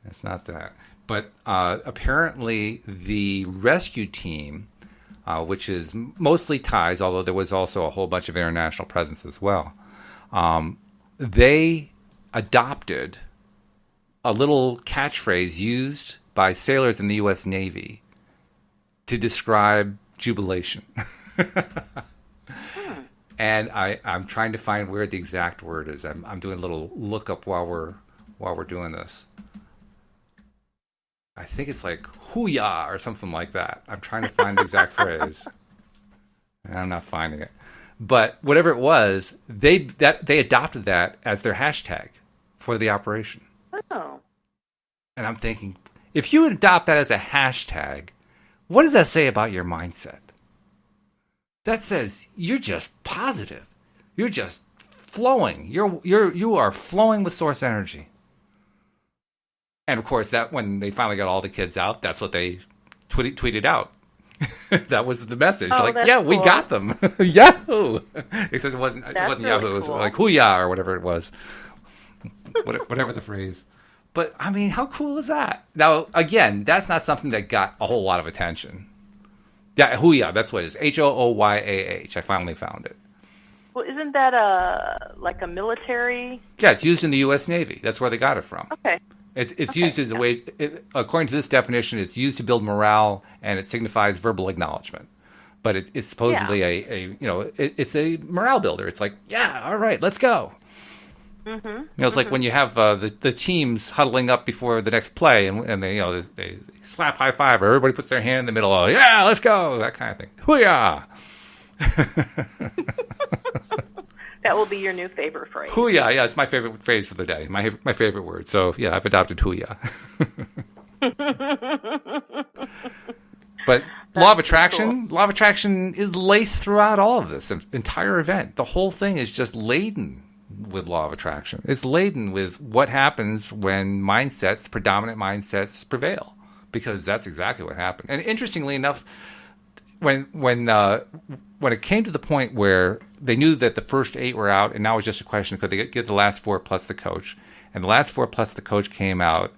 It's not that. But apparently the rescue team, which is mostly Thais, although there was also a whole bunch of international presence as well, they adopted a little catchphrase used by sailors in the U.S. Navy to describe jubilation. And I'm trying to find where the exact word is. I'm doing a little lookup while we're doing this. I think it's like hoo-yah or something like that. I'm trying to find the exact phrase. And I'm not finding it. But whatever it was, they adopted that as their hashtag for the operation. Oh. And I'm thinking, if you adopt that as a hashtag, what does that say about your mindset? That says you're just positive. You're just flowing. You are flowing with source energy. And of course, that when they finally got all the kids out, that's what they tweeted out. That was the message. Oh, Like, that's yeah, we cool. got them. Yahoo! Except it wasn't That's really Yahoo. It was cool. like Hooyah or whatever it was. Whatever the phrase. But I mean, how cool is that? Now, again, that's not something that got a whole lot of attention. Yeah, Hooyah. That's what it is. Hooyah. I finally found it. Well, isn't that like a military? Yeah, it's used in the U.S. Navy. That's where they got it from. Okay. It's Okay. used as a way, according to this definition, it's used to build morale and it signifies verbal acknowledgement. But it's supposedly it's a morale builder. It's like, yeah, all right, let's go. It's like when you have the teams huddling up before the next play, and they slap high five, or everybody puts their hand in the middle. Oh, yeah, let's go, that kind of thing. Hooyah! That will be your new favorite phrase. Hooyah! Yeah, it's my favorite phrase for the day. My favorite word. So yeah, I've adopted hooyah. But law of attraction is laced throughout all of this entire event. The whole thing is just laden with law of attraction. It's laden with what happens when predominant mindsets prevail, because that's exactly what happened. And interestingly enough, when it came to the point where they knew that the first 8 were out, and now it was just a question, could they get the last 4 plus the coach? And the last 4 plus the coach came out.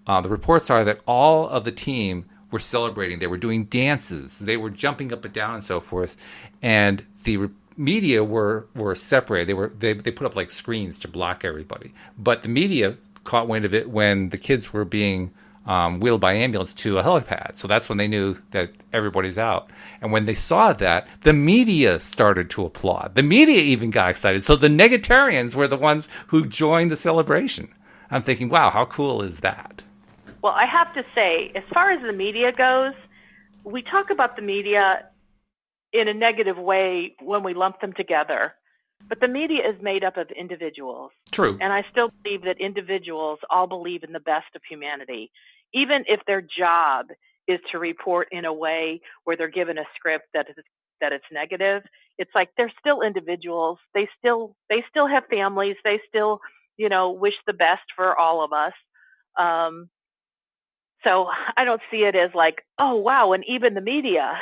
The reports are that all of the team were celebrating. They were doing dances. They were jumping up and down and so forth. And the media were separated. They put up like screens to block everybody. But the media caught wind of it when the kids were being wheeled by ambulance to a helipad. So that's when they knew that everybody's out. And when they saw that, the media started to applaud. The media even got excited. So the negatarians were the ones who joined the celebration. I'm thinking, wow, how cool is that? Well, I have to say, as far as the media goes, we talk about the media in a negative way when we lump them together. But the media is made up of individuals. True. And I still believe that individuals all believe in the best of humanity. Even if their job is to report in a way where they're given a script that it's negative, it's like they're still individuals. They still have families. They still, wish the best for all of us. So I don't see it as like, oh, wow, and even the media.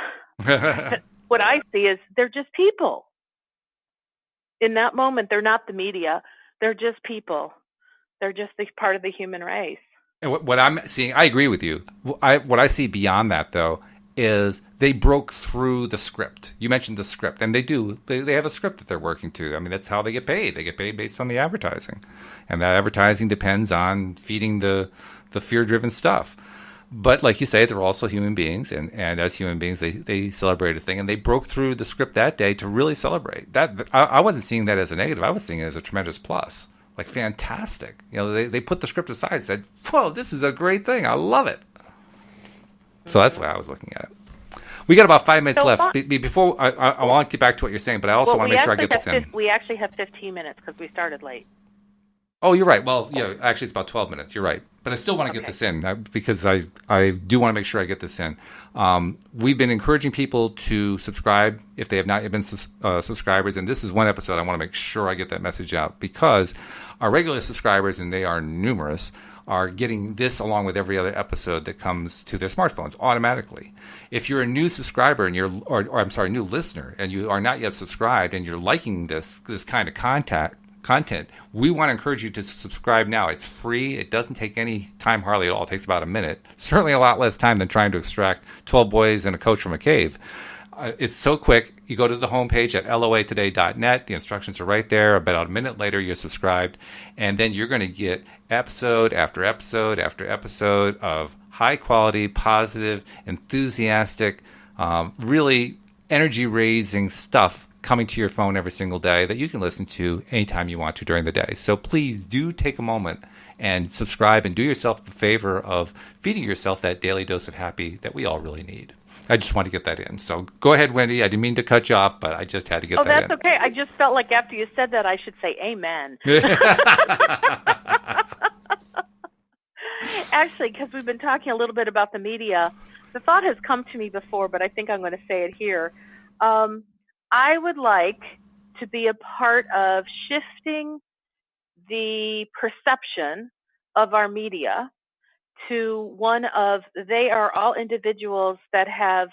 What I see is they're just people. In that moment, they're not the media. They're just people. They're just part of the human race. And what I'm seeing, I agree with you. What I see beyond that, though, is they broke through the script. You mentioned the script, and they do. They have a script that they're working to. I mean, that's how they get paid. They get paid based on the advertising. And that advertising depends on feeding the fear-driven stuff. But like you say, they're also human beings, and as human beings, they celebrate a thing, and they broke through the script that day to really celebrate. That I wasn't seeing that as a negative. I was seeing it as a tremendous plus. Like, fantastic. They put the script aside and said, whoa, this is a great thing. I love it. So that's the way I was looking at it. We got about 5 minutes left. Before I want to get back to what you're saying, but I also want to make sure I get this in. We actually have 15 minutes because we started late. Oh, you're right. Well, yeah, actually, it's about 12 minutes. You're right. But I still want to get this in because I do want to make sure I get this in. We've been encouraging people to subscribe if they have not yet been subscribers. And this is one episode I want to make sure I get that message out, because our regular subscribers, and they are numerous, are getting this along with every other episode that comes to their smartphones automatically. If you're a new subscriber and new listener, and you are not yet subscribed and you're liking this kind of content, we want to encourage you to subscribe now. It's free. It doesn't take any time hardly at all. It takes about a minute. Certainly a lot less time than trying to extract 12 boys and a coach from a cave. It's so quick. You go to the homepage at loatoday.net. The instructions are right there. About a minute later, you're subscribed. And then you're going to get episode after episode after episode of high-quality, positive, enthusiastic, really energy-raising stuff coming to your phone every single day that you can listen to anytime you want to during the day. So please do take a moment and subscribe and do yourself the favor of feeding yourself that daily dose of happy that we all really need. I just want to get that in. So go ahead, Wendy. I didn't mean to cut you off, but I just had to get that in. Oh, that's okay. I just felt like after you said that, I should say amen. Actually, because we've been talking a little bit about the media, the thought has come to me before, but I think I'm going to say it here. I would like to be a part of shifting the perception of our media to one of, they are all individuals that have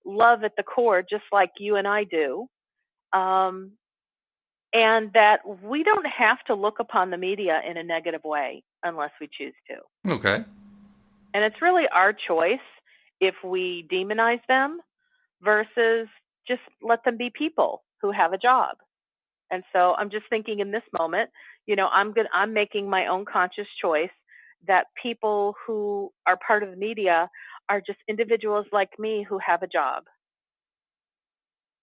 love at the core, just like you and I do. Um, and that we don't have to look upon the media in a negative way unless we choose to. Okay. And it's really our choice if we demonize them versus just let them be people who have a job. And so I'm just thinking in this moment, I'm making my own conscious choice that people who are part of the media are just individuals like me who have a job,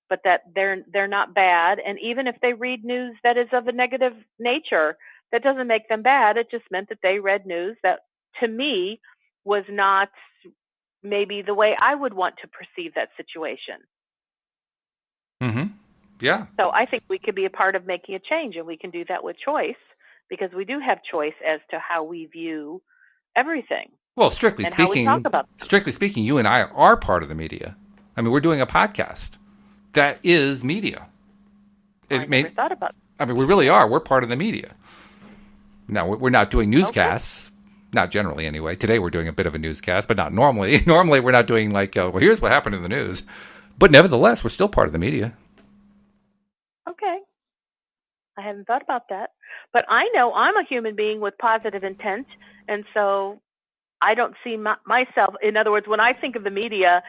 but that they're not bad. And even if they read news that is of a negative nature, that doesn't make them bad. It just meant that they read news that, to me, was not maybe the way I would want to perceive that situation. Mm-hmm. Yeah. So I think we could be a part of making a change, and we can do that with choice, because we do have choice as to how we view everything. Well, strictly speaking, you and I are part of the media. I mean, we're doing a podcast that is media. I never thought about it. I mean, we really are. We're part of the media. Now, we're not doing newscasts. Okay. Not generally, anyway. Today we're doing a bit of a newscast, but not normally. Normally we're not doing like, well, here's what happened in the news. But nevertheless, we're still part of the media. Okay. I hadn't thought about that. But I know I'm a human being with positive intent, and so I don't see myself. In other words, when I think of the media,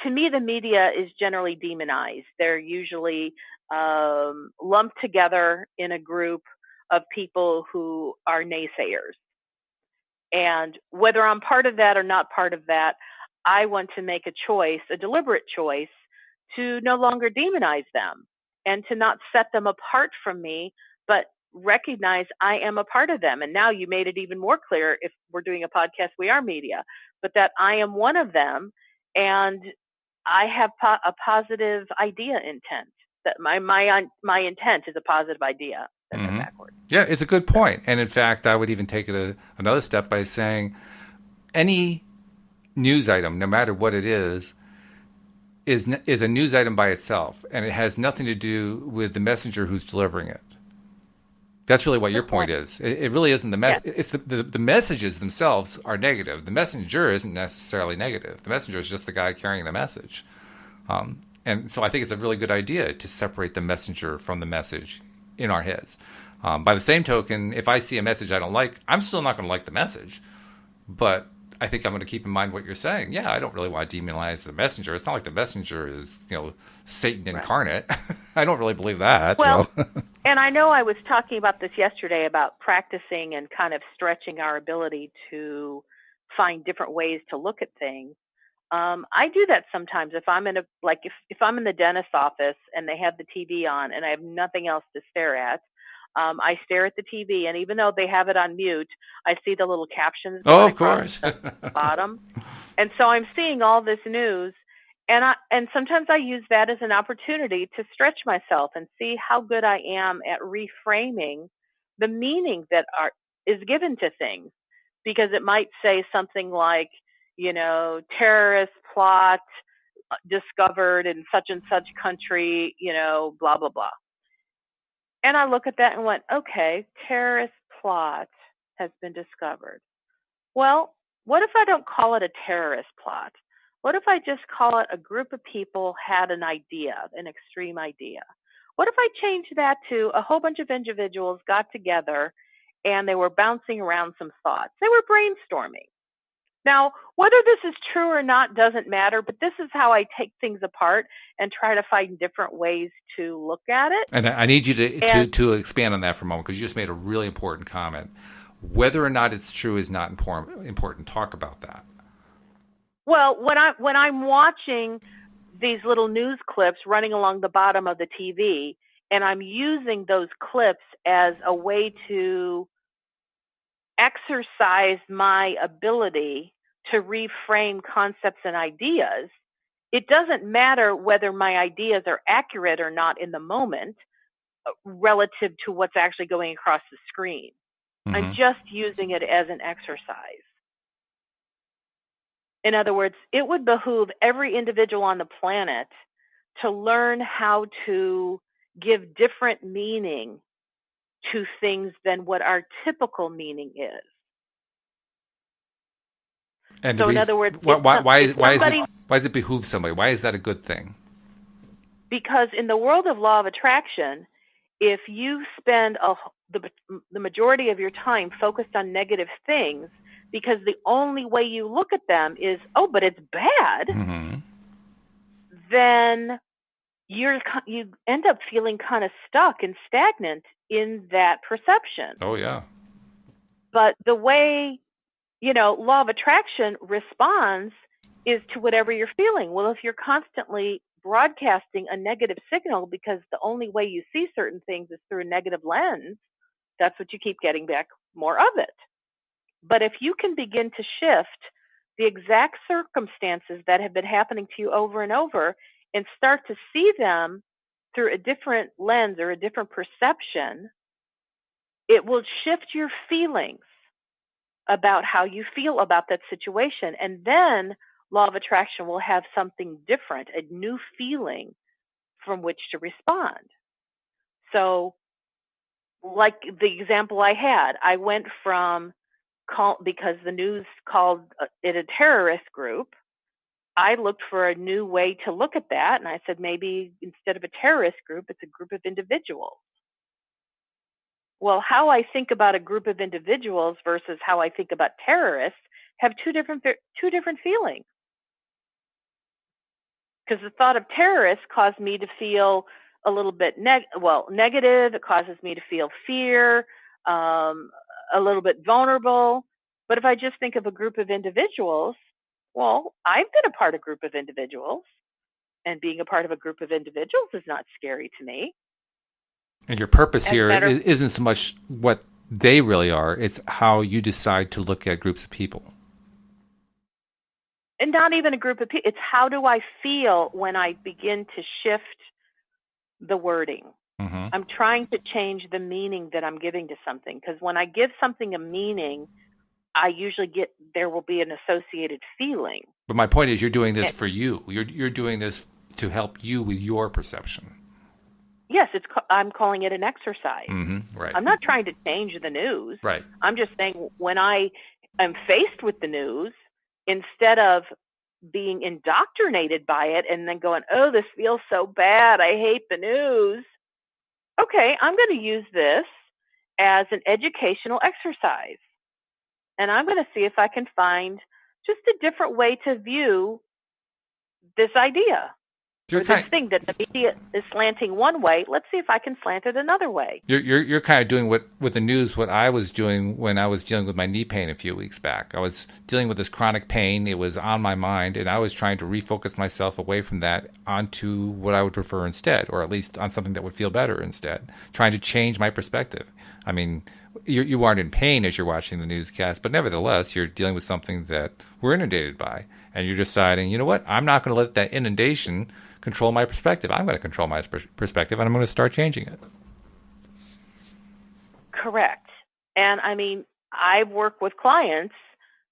to me, the media is generally demonized. They're usually lumped together in a group of people who are naysayers. And whether I'm part of that or not part of that, I want to make a choice, a deliberate choice, to no longer demonize them and to not set them apart from me, but recognize I am a part of them. And now you made it even more clear, if we're doing a podcast, we are media, but that I am one of them, and I have a positive idea intent. That my intent is a positive idea. Mm-hmm. Yeah, it's a good point. And in fact, I would even take it another step by saying any news item, no matter what it is a news item by itself, and it has nothing to do with the messenger who's delivering it. That's really what your point is. It really isn't the message. It's the messages themselves are negative. The messenger isn't necessarily negative. The messenger is just the guy carrying the message. And so I think it's a really good idea to separate the messenger from the message in our heads. By the same token, if I see a message I don't like, I'm still not going to like the message. But I think I'm going to keep in mind what you're saying. Yeah, I don't really want to demonize the messenger. It's not like the messenger is, Satan incarnate. I don't really believe that. Well, and I know I was talking about this yesterday about practicing and kind of stretching our ability to find different ways to look at things. I do that sometimes if I'm in if I'm in the dentist's office and they have the TV on and I have nothing else to stare at. I stare at the TV, and even though they have it on mute, I see the little captions. Oh, of course. At the bottom. And so I'm seeing all this news, and sometimes I use that as an opportunity to stretch myself and see how good I am at reframing the meaning that is given to things, because it might say something like, terrorist plot discovered in such and such country, blah, blah, blah. And I look at that and went, okay, terrorist plot has been discovered. Well, what if I don't call it a terrorist plot? What if I just call it a group of people had an idea, an extreme idea? What if I change that to a whole bunch of individuals got together and they were bouncing around some thoughts? They were brainstorming. Now, whether this is true or not doesn't matter, but this is how I take things apart and try to find different ways to look at it. And I need you to expand on that for a moment, because you just made a really important comment. Whether or not it's true is not important. Talk about that. Well, when I'm watching these little news clips running along the bottom of the TV, and I'm using those clips as a way to exercise my ability to reframe concepts and ideas, it doesn't matter whether my ideas are accurate or not in the moment relative to what's actually going across the screen. Mm-hmm. I'm just using it as an exercise. In other words, it would behoove every individual on the planet to learn how to give different meaning to things than what our typical meaning is. And so, in other words, why is it? Why does it behoove somebody? Why is that a good thing? Because in the world of law of attraction, if you spend the majority of your time focused on negative things, because the only way you look at them is, oh, but it's bad, then you end up feeling kind of stuck and stagnant in that perception. Oh, yeah. But the way, law of attraction responds is to whatever you're feeling. Well, if you're constantly broadcasting a negative signal because the only way you see certain things is through a negative lens, that's what you keep getting back, more of it. But if you can begin to shift the exact circumstances that have been happening to you over and over and start to see them through a different lens or a different perception, it will shift your feelings about how you feel about that situation. And then law of attraction will have something different, a new feeling from which to respond. So, like the example I had, I went from, because the news called it a terrorist group, I looked for a new way to look at that, and I said, maybe instead of a terrorist group, it's a group of individuals. Well, how I think about a group of individuals versus how I think about terrorists have two different feelings. Because the thought of terrorists caused me to feel a little bit negative. It causes me to feel fear, a little bit vulnerable. But if I just think of a group of individuals, well, I've been a part of a group of individuals, and being a part of a group of individuals is not scary to me. And your purpose here isn't so much what they really are, it's how you decide to look at groups of people. And not even a group of people. It's how do I feel when I begin to shift the wording. I'm trying to change the meaning that I'm giving to something. Because when I give something a meaning, I usually there will be an associated feeling. But my point is, you're doing this for you. You're doing this to help you with your perception. Yes, I'm calling it an exercise. Right. I'm not trying to change the news. Right. I'm just saying when I am faced with the news, instead of being indoctrinated by it and then going, oh, this feels so bad, I hate the news. Okay, I'm going to use this as an educational exercise. And I'm going to see if I can find just a different way to view this idea. Or this thing that the media is slanting one way, let's see if I can slant it another way. You're kind of doing with the news what I was doing when I was dealing with my knee pain a few weeks back. I was dealing with this chronic pain. It was on my mind, and I was trying to refocus myself away from that onto what I would prefer instead, or at least on something that would feel better instead, trying to change my perspective. I mean, you aren't in pain as you're watching the newscast, but nevertheless, you're dealing with something that we're inundated by, and you're deciding, you know what, I'm not going to let that inundation control my perspective. I'm going to control my perspective, and I'm going to start changing it. Correct. And I mean, I've worked with clients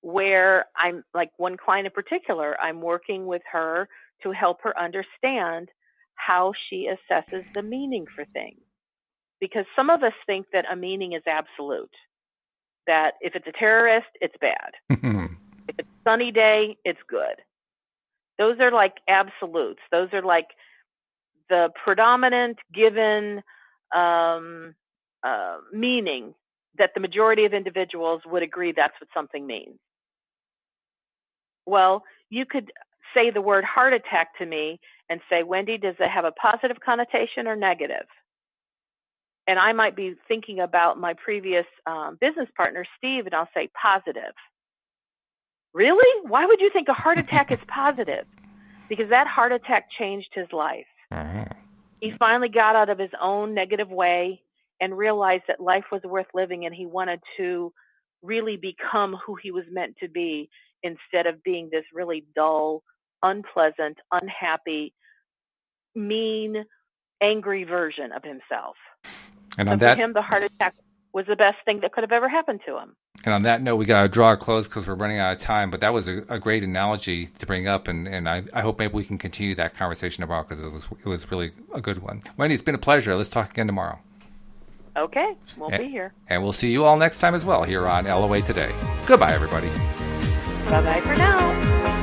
where I'm like one client in particular, I'm working with her to help her understand how she assesses the meaning for things. Because some of us think that a meaning is absolute, that if it's a terrorist, it's bad. If it's a sunny day, it's good. Those are like absolutes. Those are like the predominant given meaning that the majority of individuals would agree that's what something means. Well, you could say the word heart attack to me and say, Wendy, does it have a positive connotation or negative? And I might be thinking about my previous business partner, Steve, and I'll say positive. Really? Why would you think a heart attack is positive? Because that heart attack changed his life. He finally got out of his own negative way and realized that life was worth living, and he wanted to really become who he was meant to be instead of being this really dull, unpleasant, unhappy, mean, angry version of himself. And for him, the heart attack was the best thing that could have ever happened to him. And on that note, we got to draw a close because we're running out of time. But that was a great analogy to bring up, and I hope maybe we can continue that conversation tomorrow because it was really a good one. Wendy, it's been a pleasure. Let's talk again tomorrow. Okay, we'll be here. And we'll see you all next time as well here on LOA Today. Goodbye, everybody. Bye-bye for now.